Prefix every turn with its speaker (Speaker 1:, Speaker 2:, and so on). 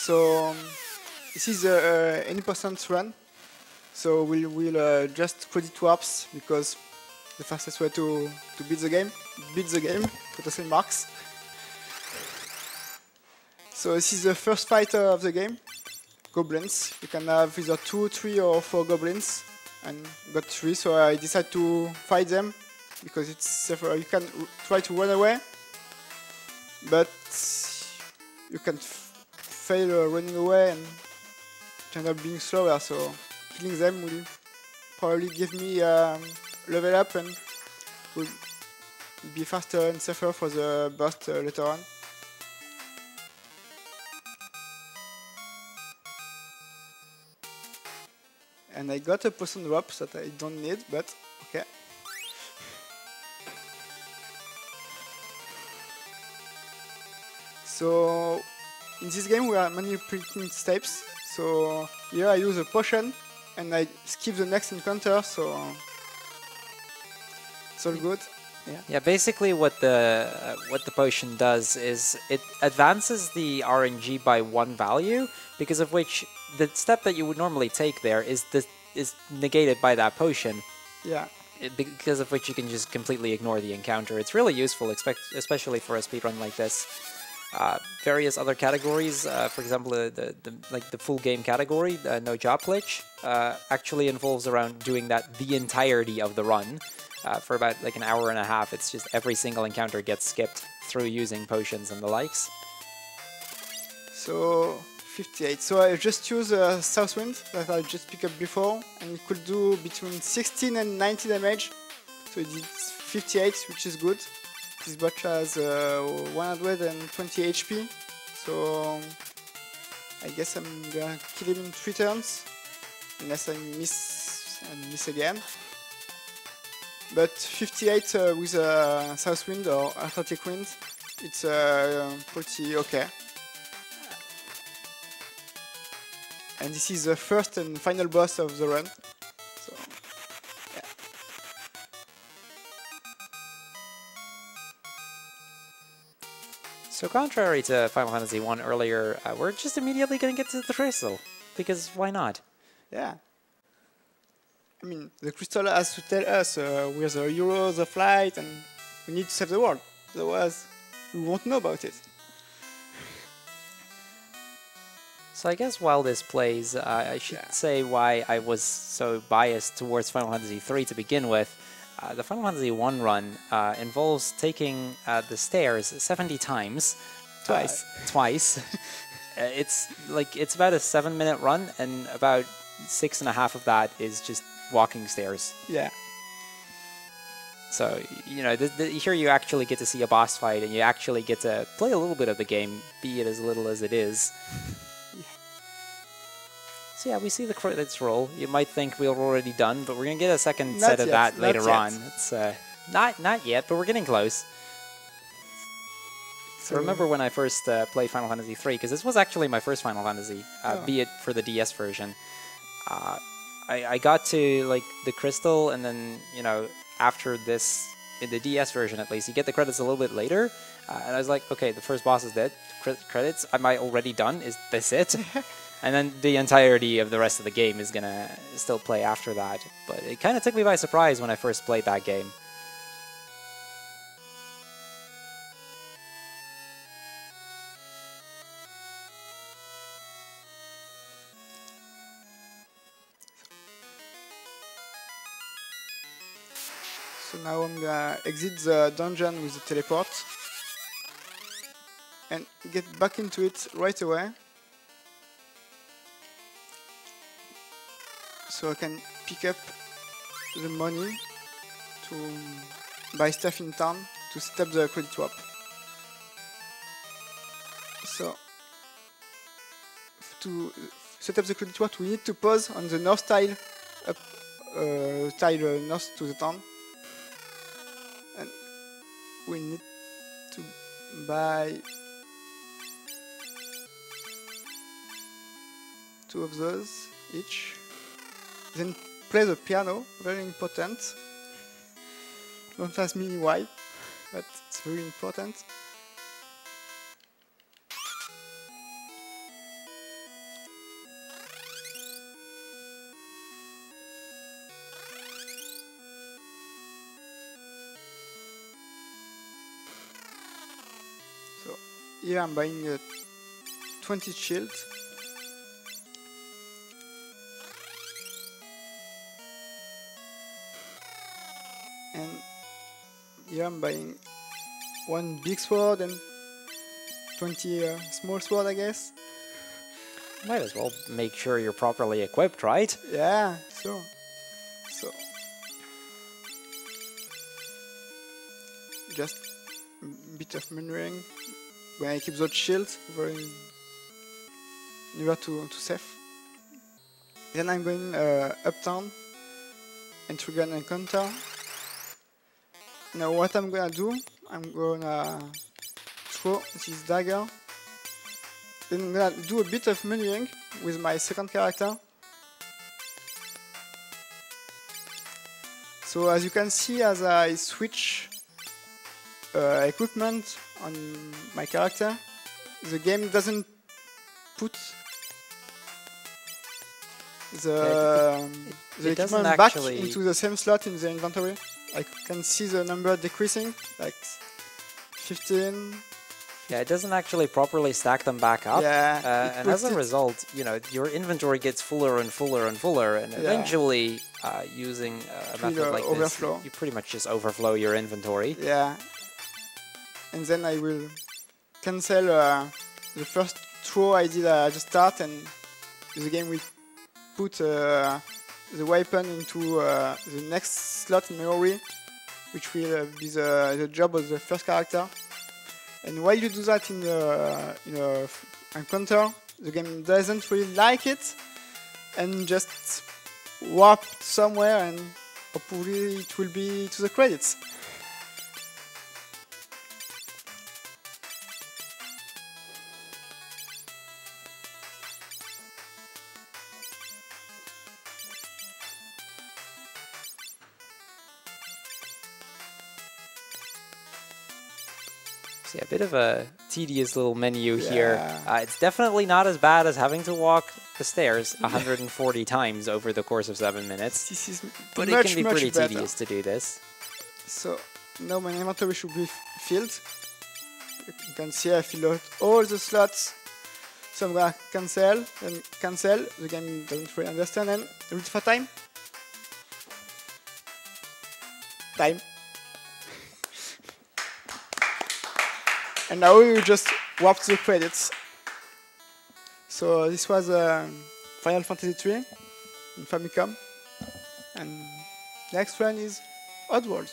Speaker 1: So this is any percent run. So we'll just credit warps because the fastest way to beat the game, quotation marks. So this is the first fight of the game. Goblins. You can have either 2, 3, or 4 goblins, and got 3. So I decided to fight them because it's safer. You can try to run away, but you can fail running away and end up being slower. So killing them will probably give me level up and will be faster and safer for the burst later on. And I got a potion drop that I don't need, but okay. So in this game we are manipulating steps. So here I use a potion and I skip the next encounter, so it's all good.
Speaker 2: Yeah, basically what the potion does is it advances the RNG by 1 value, because of which the step that you would normally take there is negated by that potion.
Speaker 1: Yeah.
Speaker 2: Because of which you can just completely ignore the encounter. It's really useful, especially for a speedrun like this. Various other categories, for example, the full game category, no job glitch, actually involves around doing that the entirety of the run. For about like an hour and a half. It's just every single encounter gets skipped through using potions and the likes.
Speaker 1: So 58. So I just use a Southwind that I just picked up before, and it could do between 16 and 90 damage. So it did 58, which is good. This bot has 120 HP. So I guess I'm gonna kill him in 3 turns, unless I miss again. But 58 with a Southwind or Atlantic Wind, it's pretty okay. And this is the first and final boss of the run. So, yeah.
Speaker 2: So contrary to Final Fantasy 1 earlier, we're just immediately going to get to the crystal, because why not?
Speaker 1: Yeah. I mean, the crystal has to tell us we're the heroes of light and we need to save the world. Otherwise, we won't know about it.
Speaker 2: So I guess while this plays, I should say why I was so biased towards Final Fantasy 3 to begin with. The Final Fantasy 1 run involves taking the stairs 70 times. Twice. It's about a 7-minute run, and about 6.5 of that is just walking stairs.
Speaker 1: Yeah.
Speaker 2: So, you know, here you actually get to see a boss fight, and you actually get to play a little bit of the game, be it as little as it is. So yeah, we see the credits roll. You might think we're already done, but we're going to get a second set of that later on. It's not yet, but we're getting close. So remember when I first played Final Fantasy 3, because this was actually my first Final Fantasy, be it for the DS version. I got to like the crystal, and then, you know, after this, in the DS version at least, you get the credits a little bit later. And I was like, okay, the first boss is dead. Credits, am I already done? Is this it? And then the entirety of the rest of the game is going to still play after that. But it kind of took me by surprise when I first played that game.
Speaker 1: So now I'm gonna exit the dungeon with the teleport and get back into it right away. So I can pick up the money to buy stuff in town to set up the credit swap. So to set up the credit swap, we need to pause on the north tile, tile north to the town, and we need to buy 2 of those each. Then play the piano, very important. Don't ask me why, but it's very important. here I'm buying 20 shield. And here I'm buying one big sword and 20 small sword, I guess.
Speaker 2: Might as well make sure you're properly equipped, right?
Speaker 1: Yeah, sure. So just a bit of maneuvering when I keep those shields very near to save. Then I'm going uptown and trigger an encounter. Now what I'm gonna do, I'm gonna throw this dagger. Then I'm gonna do a bit of maneuvering with my second character. So as you can see, as I switch equipment on my character, the game doesn't put the equipment back into the same slot in the inventory. I can see the number decreasing, like 15.
Speaker 2: Yeah, it doesn't actually properly stack them back up.
Speaker 1: Yeah,
Speaker 2: and as a result, you know, your inventory gets fuller and fuller and fuller, and eventually, using a method like this, you pretty much just overflow your inventory.
Speaker 1: Yeah. And then I will cancel the first throw I did at the start, and the game will put the weapon into the next slot in memory, which will be the job of the first character. And while you do that in a encounter, the game doesn't really like it and just warp somewhere, and hopefully it will be to the credits.
Speaker 2: Yeah, a bit of a tedious little menu here. It's definitely not as bad as having to walk the stairs 140 times over the course of 7 minutes.
Speaker 1: This is
Speaker 2: but
Speaker 1: much,
Speaker 2: it can be pretty
Speaker 1: better.
Speaker 2: tedious to do this.
Speaker 1: So now my inventory should be filled. You can see I filled out all the slots. So I'm gonna cancel and cancel. The game doesn't really understand, and ready for time. Time. And now we just warp to the credits. So this was Final Fantasy III in Famicom. And next one is Oddworld.